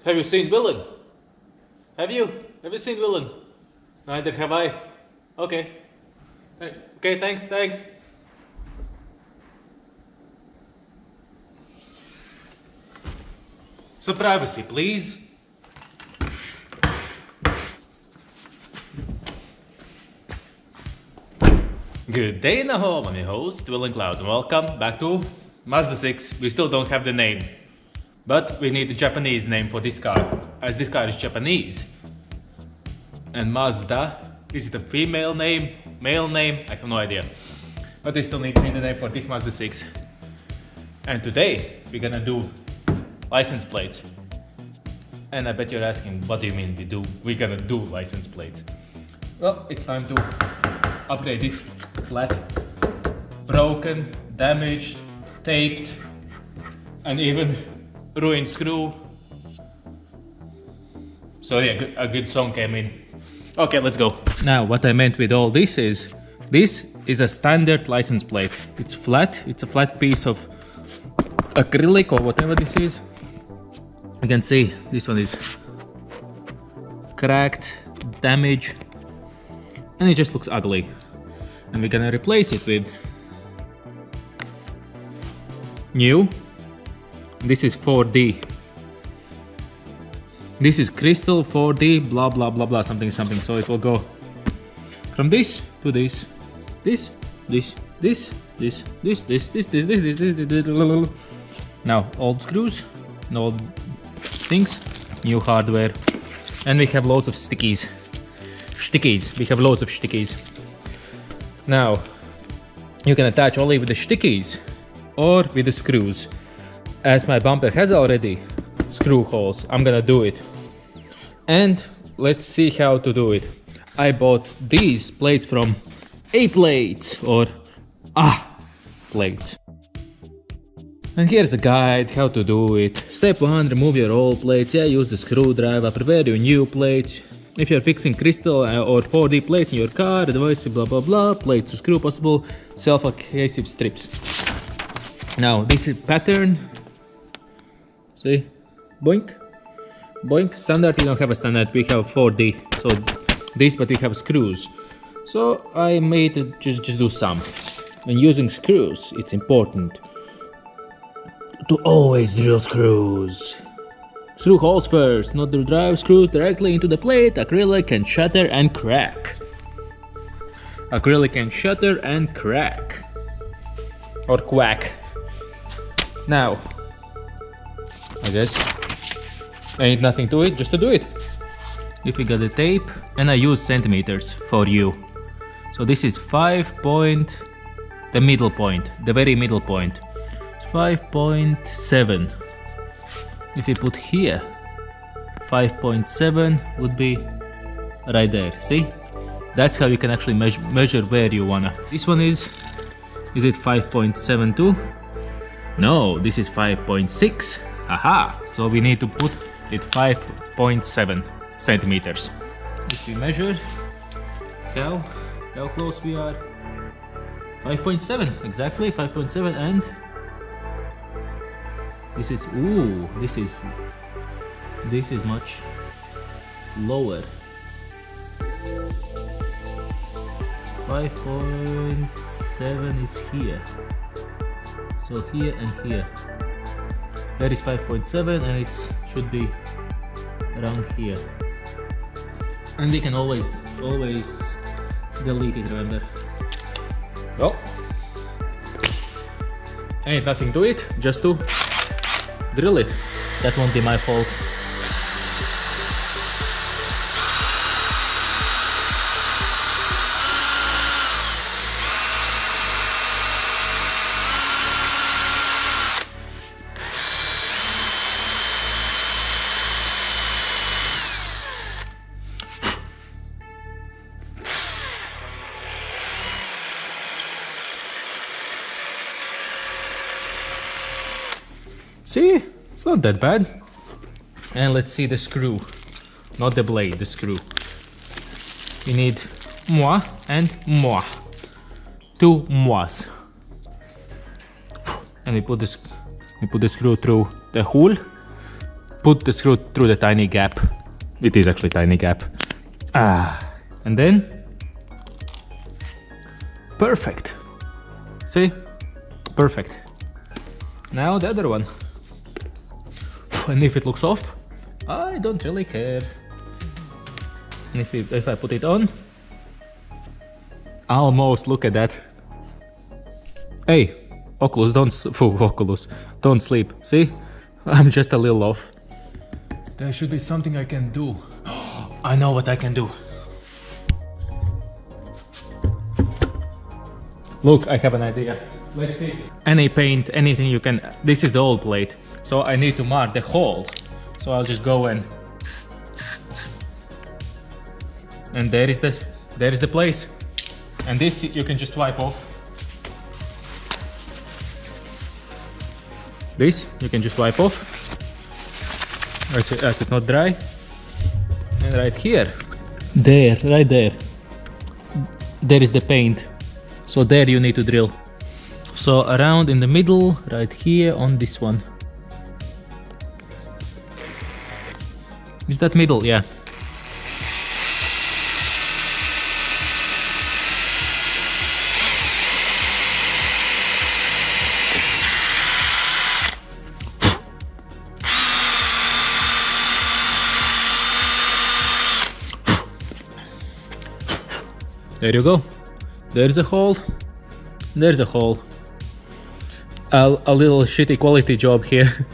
Have you seen Villain? Have you? Have you seen Villain? Neither have I. Okay. Okay, thanks. Some privacy, please. Good day in the home, I'm your host, Will and Cloud, and welcome back to Mazda 6. We still don't have the name, but we need the Japanese name for this car, as this car is Japanese. And Mazda, is it a female name, male name? I have no idea. But we still need the name for this Mazda 6. And today, we're gonna do license plates. And I bet you're asking, what do you mean we're gonna do license plates? Well, it's time to upgrade this flat, broken, damaged, taped, and even ruined screw. Sorry, a good song came in. Okay, let's go. Now, what I meant with all this is a standard license plate. It's flat, it's a flat piece of acrylic or whatever this is. You can see this one is cracked, damaged, and it just looks ugly. And we're gonna replace it with new. This is 4D. This is crystal 4D, blah blah blah blah, something. So it will go from this to this, this. Now old screws, old things, new hardware, and we have loads of stickies. We have loads of stickies. Now, you can attach only with the stickies or with the screws. As my bumper has already screw holes, I'm gonna do it. And let's see how to do it. I bought these plates from A-Plates or Plates. And here's a guide how to do it. Step 1, remove your old plates. Use the screwdriver, prepare your new plates. If you're fixing crystal or 4D plates in your car, advise blah blah blah, plates to screw possible, self-adhesive strips. Now this is pattern. See? Boink. Boink. Standard, we don't have a standard, we have 4D. So this, but we have screws. So I made it just do some. When using screws, it's important to always drill screws. Screw holes first, not to drive screws directly into the plate. Acrylic can shatter and crack. Acrylic can shatter and crack. Or quack. Now, I guess ain't nothing to it, just to do it. If we got the tape, and I use centimeters for you. So this is 5 point, the middle point, the very middle point. It's 5.7. If you put here, 5.7 would be right there, see? That's how you can actually measure where you wanna. This one is it 5.72? No, this is 5.6. Aha, so we need to put it 5.7 centimeters. If we measure how close we are, 5.7, exactly 5.7, and this is much lower. 5.7 is here. So here and here. That is 5.7 and it should be around here. And we can always delete it, remember. Well, ain't nothing to it, just to drill it. That won't be my fault. See, it's not that bad. And let's see the screw, not the blade, the screw. We need moi and moi, 2 mois. And we put the screw through the hole put the screw through the tiny gap. It is actually a tiny gap. And then perfect. See? Perfect. Now the other one. And if it looks off, I don't really care. And if I put it on, almost, look at that. Hey, Oculus, don't sleep. See? I'm just a little off. There should be something I can do. I know what I can do. Look, I have an idea. Let's see. Any paint, anything you can. This is the old plate, so I need to mark the hole. So I'll just go and there is the place. And this you can just wipe off. This you can just wipe off. As it's not dry. And right here, right there is the paint. So there you need to drill. So around in the middle, right here on this one. Is that middle? Yeah. There you go. There's a hole. There's a hole. A little shitty quality job here.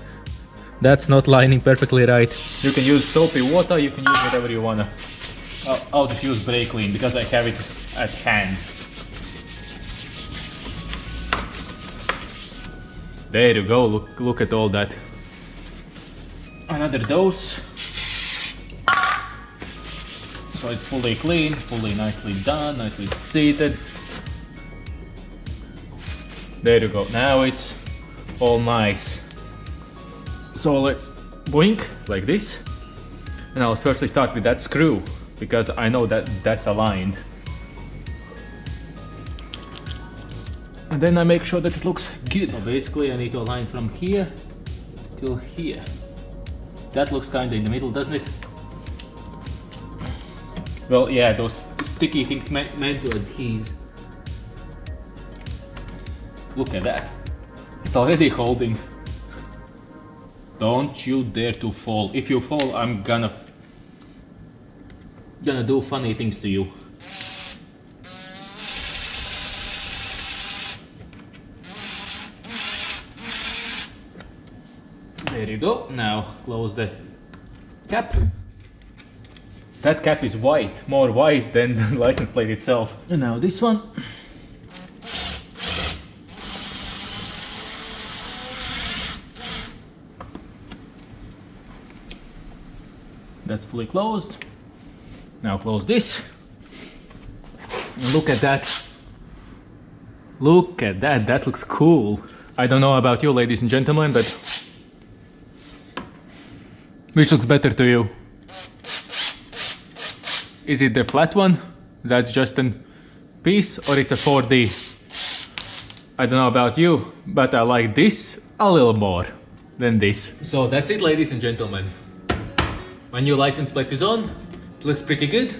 That's not lining perfectly right. You can use soapy water, you can use whatever you wanna. I'll just use brake clean because I have it at hand. There you go, look at all that. Another dose. So it's fully clean, fully nicely done, nicely seated. There you go, now it's all nice. So let's boink like this. And I'll firstly start with that screw because I know that that's aligned. And then I make sure that it looks good. So basically I need to align from here till here. That looks kinda in the middle, doesn't it? Well, yeah, those sticky things meant to adhere. Look at that. It's already holding. Don't you dare to fall. If you fall, I'm gonna do funny things to you. There you go. Now close the cap. That cap is white, more white than the license plate itself. And now this one. That's fully closed. Now close this. And look at that. Look at that, that looks cool. I don't know about you, ladies and gentlemen, but which looks better to you? Is it the flat one? That's just a piece, or it's a 4D? I don't know about you, but I like this a little more than this. So that's it, ladies and gentlemen. My new license plate is on. It looks pretty good.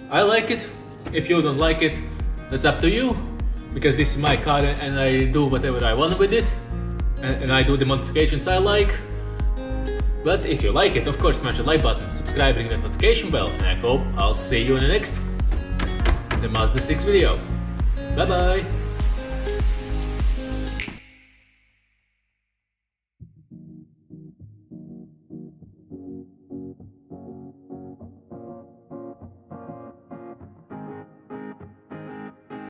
I like it. If you don't like it, that's up to you. Because this is my car and I do whatever I want with it. And I do the modifications I like. But if you like it, of course, smash the like button, subscribe, ring that notification bell, and I hope I'll see you in the next Mazda 6 video. Bye bye!